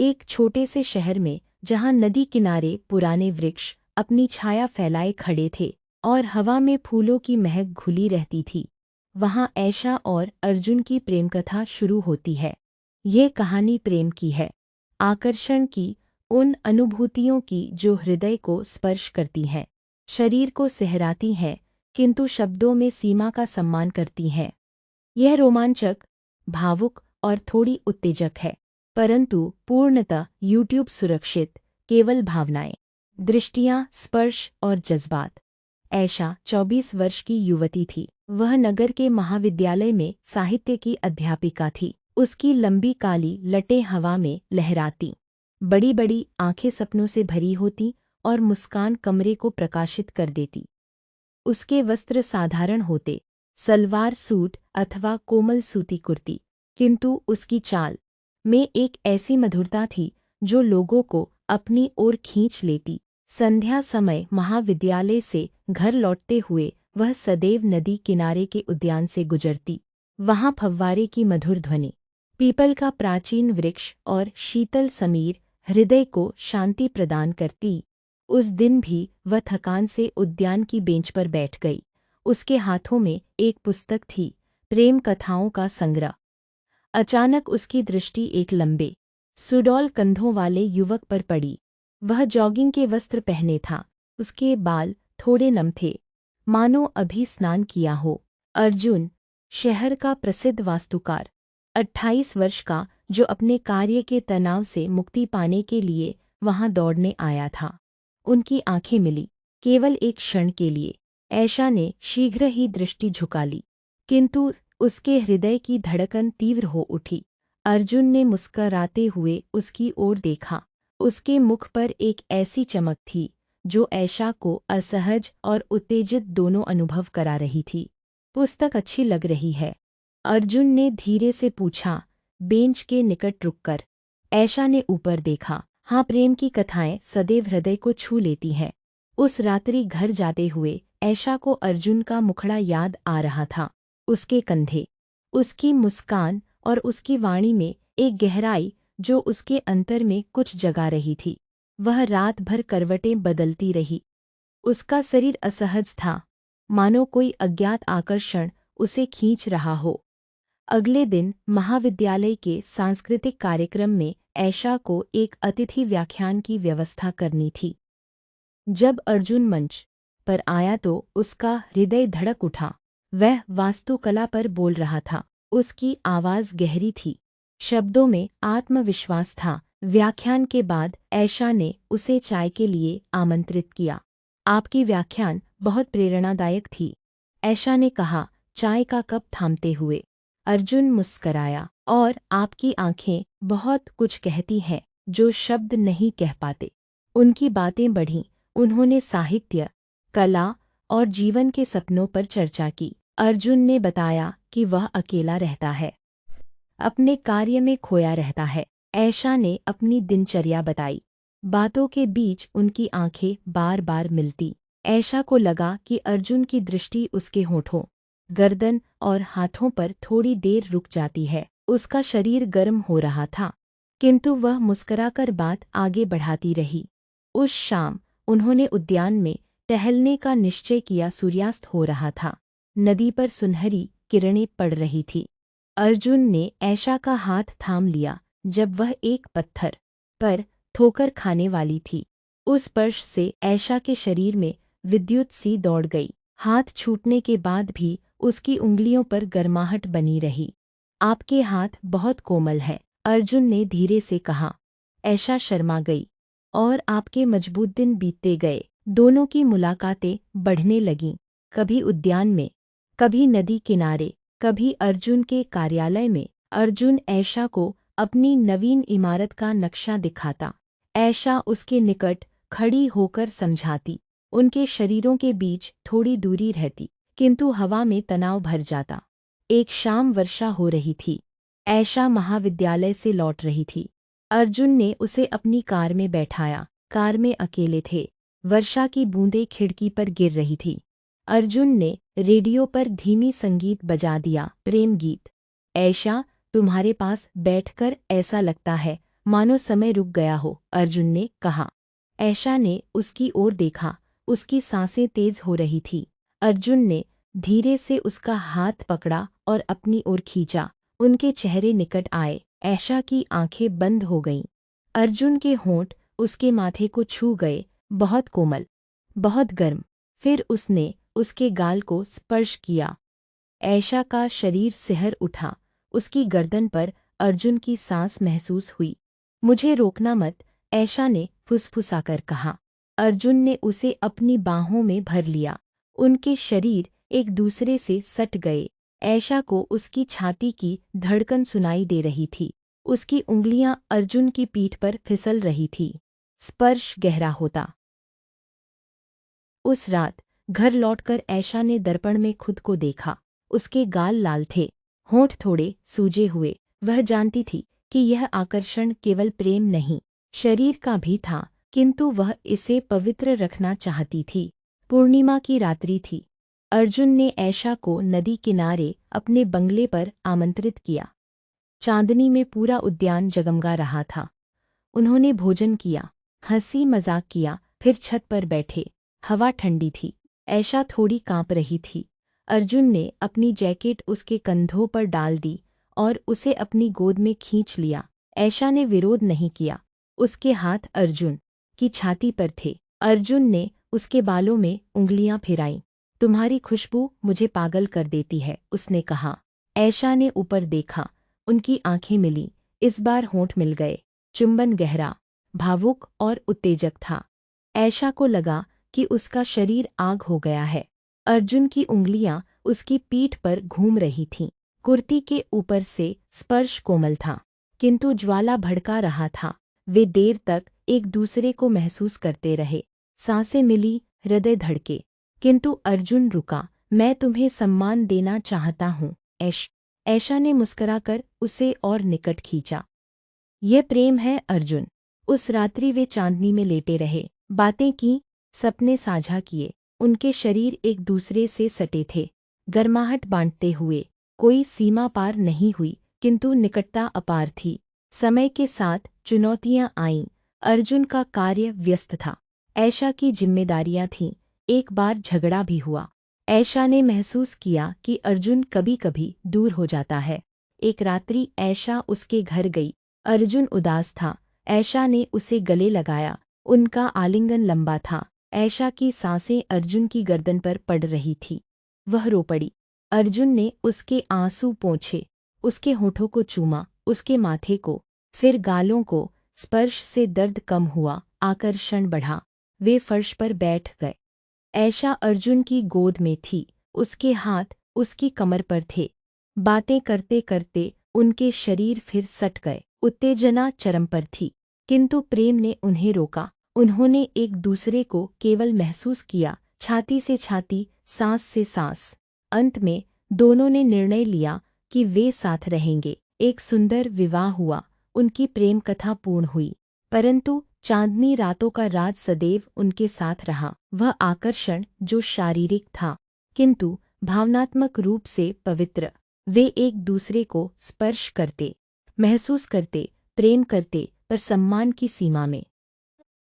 एक छोटे से शहर में, जहां नदी किनारे पुराने वृक्ष अपनी छाया फैलाए खड़े थे और हवा में फूलों की महक घुली रहती थी, वहां ऐशा और अर्जुन की प्रेम कथा शुरू होती है। यह कहानी प्रेम की है, आकर्षण की, उन अनुभूतियों की जो हृदय को स्पर्श करती हैं, शरीर को सहराती हैं, किंतु शब्दों में सीमा का सम्मान करती हैं। यह रोमांचक, भावुक और थोड़ी उत्तेजक है, परंतु पूर्णतः यूट्यूब सुरक्षित, केवल भावनाएं, दृष्टियां, स्पर्श और जज्बात। ऐशा 24 वर्ष की युवती थी। वह नगर के महाविद्यालय में साहित्य की अध्यापिका थी। उसकी लंबी काली लटें हवा में लहराती, बड़ी बड़ी आंखें सपनों से भरी होती और मुस्कान कमरे को प्रकाशित कर देती। उसके वस्त्र साधारण होते, सलवार सूट अथवा कोमल सूती कुर्ती, किंतु उसकी चाल में एक ऐसी मधुरता थी जो लोगों को अपनी ओर खींच लेती। संध्या समय महाविद्यालय से घर लौटते हुए वह सदैव नदी किनारे के उद्यान से गुजरती। वहां फव्वारे की मधुर ध्वनि, पीपल का प्राचीन वृक्ष और शीतल समीर हृदय को शांति प्रदान करती। उस दिन भी वह थकान से उद्यान की बेंच पर बैठ गई। उसके हाथों में एक पुस्तक थी, प्रेम कथाओं का संग्रह। अचानक उसकी दृष्टि एक लंबे, सुडौल कंधों वाले युवक पर पड़ी। वह जॉगिंग के वस्त्र पहने था, उसके बाल थोड़े नम थे, मानो अभी स्नान किया हो। अर्जुन, शहर का प्रसिद्ध वास्तुकार, 28 वर्ष का, जो अपने कार्य के तनाव से मुक्ति पाने के लिए वहां दौड़ने आया था। उनकी आंखें मिली, केवल एक क्षण के लिए। ऐशा ने शीघ्र ही दृष्टि झुका ली, किंतु उसके हृदय की धड़कन तीव्र हो उठी। अर्जुन ने मुस्कराते हुए उसकी ओर देखा। उसके मुख पर एक ऐसी चमक थी जो ऐशा को असहज और उत्तेजित दोनों अनुभव करा रही थी। पुस्तक अच्छी लग रही है? अर्जुन ने धीरे से पूछा, बेंच के निकट रुककर। ऐशा ने ऊपर देखा। हाँ, प्रेम की कथाएं सदैव हृदय को छू लेती हैं। उस रात्रि घर जाते हुए ऐशा को अर्जुन का मुखड़ा याद आ रहा था। उसके कंधे, उसकी मुस्कान और उसकी वाणी में एक गहराई जो उसके अंतर में कुछ जगा रही थी। वह रात भर करवटें बदलती रही। उसका शरीर असहज था, मानो कोई अज्ञात आकर्षण उसे खींच रहा हो। अगले दिन महाविद्यालय के सांस्कृतिक कार्यक्रम में ऐशा को एक अतिथि व्याख्यान की व्यवस्था करनी थी। जब अर्जुन मंच पर आया तो उसका हृदय धड़क उठा। वह वास्तुकला पर बोल रहा था। उसकी आवाज़ गहरी थी, शब्दों में आत्मविश्वास था। व्याख्यान के बाद ऐशा ने उसे चाय के लिए आमंत्रित किया। आपकी व्याख्यान बहुत प्रेरणादायक थी, ऐशा ने कहा, चाय का कप थामते हुए। अर्जुन मुस्कराया, और आपकी आंखें बहुत कुछ कहती हैं जो शब्द नहीं कह पाते। उनकी बातें बढ़ीं। उन्होंने साहित्य, कला और जीवन के सपनों पर चर्चा की। अर्जुन ने बताया कि वह अकेला रहता है, अपने कार्य में खोया रहता है। ऐशा ने अपनी दिनचर्या बताई। बातों के बीच उनकी आंखें बार बार मिलती। ऐशा को लगा कि अर्जुन की दृष्टि उसके होठों, गर्दन और हाथों पर थोड़ी देर रुक जाती है। उसका शरीर गर्म हो रहा था, किंतु वह मुस्कुराकर बात आगे बढ़ाती रही। उस शाम उन्होंने उद्यान में टहलने का निश्चय किया। सूर्यास्त हो रहा था, नदी पर सुनहरी किरणें पड़ रही थी। अर्जुन ने ऐशा का हाथ थाम लिया जब वह एक पत्थर पर ठोकर खाने वाली थी। उस स्पर्श से ऐशा के शरीर में विद्युत सी दौड़ गई। हाथ छूटने के बाद भी उसकी उंगलियों पर गर्माहट बनी रही। आपके हाथ बहुत कोमल हैं, अर्जुन ने धीरे से कहा। ऐशा शर्मा गई, और आपके मजबूत दिन बीतते गए। दोनों की मुलाकातें बढ़ने लगीं, कभी उद्यान में, कभी नदी किनारे, कभी अर्जुन के कार्यालय में। अर्जुन ऐशा को अपनी नवीन इमारत का नक्शा दिखाता, ऐशा उसके निकट खड़ी होकर समझाती। उनके शरीरों के बीच थोड़ी दूरी रहती, किंतु हवा में तनाव भर जाता। एक शाम वर्षा हो रही थी। ऐशा महाविद्यालय से लौट रही थी। अर्जुन ने उसे अपनी कार में बैठाया। कार में अकेले थे। वर्षा की बूंदें खिड़की पर गिर रही थी। अर्जुन ने रेडियो पर धीमी संगीत बजा दिया, प्रेम गीत। ऐशा, तुम्हारे पास बैठकर ऐसा लगता है मानो समय रुक गया हो, अर्जुन ने कहा। ऐशा ने उसकी ओर देखा, उसकी सांसें तेज हो रही थी। अर्जुन ने धीरे से उसका हाथ पकड़ा और अपनी ओर खींचा। उनके चेहरे निकट आए, ऐशा की आंखें बंद हो गईं। अर्जुन के होंठ उसके माथे को छू गए, बहुत कोमल, बहुत गर्म। फिर उसने उसके गाल को स्पर्श किया। ऐशा का शरीर सिहर उठा, उसकी गर्दन पर अर्जुन की सांस महसूस हुई। मुझे रोकना मत, ऐशा ने फुसफुसाकर कहा। अर्जुन ने उसे अपनी बाहों में भर लिया। उनके शरीर एक दूसरे से सट गए। ऐशा को उसकी छाती की धड़कन सुनाई दे रही थी। उसकी उंगलियां अर्जुन की पीठ पर फिसल रही थी। स्पर्श गहरा होता। उस रात घर लौटकर ऐशा ने दर्पण में खुद को देखा। उसके गाल लाल थे, होंठ थोड़े सूजे हुए। वह जानती थी कि यह आकर्षण केवल प्रेम नहीं, शरीर का भी था, किंतु वह इसे पवित्र रखना चाहती थी। पूर्णिमा की रात्रि थी। अर्जुन ने ऐशा को नदी किनारे अपने बंगले पर आमंत्रित किया। चांदनी में पूरा उद्यान जगमगा रहा था। उन्होंने भोजन किया, हंसी मजाक किया, फिर छत पर बैठे। हवा ठंडी थी, ऐशा थोड़ी कांप रही थी। अर्जुन ने अपनी जैकेट उसके कंधों पर डाल दी और उसे अपनी गोद में खींच लिया। ऐशा ने विरोध नहीं किया। उसके हाथ अर्जुन की छाती पर थे। अर्जुन ने उसके बालों में उंगलियां फिराईं। तुम्हारी खुशबू मुझे पागल कर देती है, उसने कहा। ऐशा ने ऊपर देखा, उनकी आंखें मिलीं। इस बार होंठ मिल गए। चुंबन गहरा, भावुक और उत्तेजक था। ऐशा को लगा कि उसका शरीर आग हो गया है। अर्जुन की उंगलियां उसकी पीठ पर घूम रही थीं। कुर्ती के ऊपर से स्पर्श कोमल था, किंतु ज्वाला भड़का रहा था। वे देर तक एक दूसरे को महसूस करते रहे। सांसें मिली, हृदय धड़के, किंतु अर्जुन रुका। मैं तुम्हें सम्मान देना चाहता हूँ, ऐशा ने मुस्कुराकर उसे और निकट खींचा। यह प्रेम है अर्जुन। उस रात्रि वे चांदनी में लेटे रहे, बातें की, सपने साझा किए। उनके शरीर एक दूसरे से सटे थे, गर्माहट बांटते हुए। कोई सीमा पार नहीं हुई, किंतु निकटता अपार थी। समय के साथ चुनौतियां आईं। अर्जुन का कार्य व्यस्त था, ऐशा की जिम्मेदारियां थीं। एक बार झगड़ा भी हुआ। ऐशा ने महसूस किया कि अर्जुन कभी कभी दूर हो जाता है। एक रात्रि ऐशा उसके घर गई। अर्जुन उदास था। ऐशा ने उसे गले लगाया। उनका आलिंगन लंबा था। ऐशा की सांसें अर्जुन की गर्दन पर पड़ रही थी। वह रो पड़ी। अर्जुन ने उसके आंसू पोंछे, उसके होठों को चूमा, उसके माथे को, फिर गालों को। स्पर्श से दर्द कम हुआ, आकर्षण बढ़ा। वे फर्श पर बैठ गए। ऐशा अर्जुन की गोद में थी, उसके हाथ उसकी कमर पर थे। बातें करते करते उनके शरीर फिर सट गए। उत्तेजना चरम पर थी, किंतु प्रेम ने उन्हें रोका। उन्होंने एक दूसरे को केवल महसूस किया, छाती से छाती, सांस से सांस। अंत में दोनों ने निर्णय लिया कि वे साथ रहेंगे। एक सुंदर विवाह हुआ, उनकी प्रेम कथा पूर्ण हुई। परंतु चांदनी रातों का राज सदैव उनके साथ रहा। वह आकर्षण जो शारीरिक था, किंतु भावनात्मक रूप से पवित्र। वे एक दूसरे को स्पर्श करते, महसूस करते, प्रेम करते, पर सम्मान की सीमा में।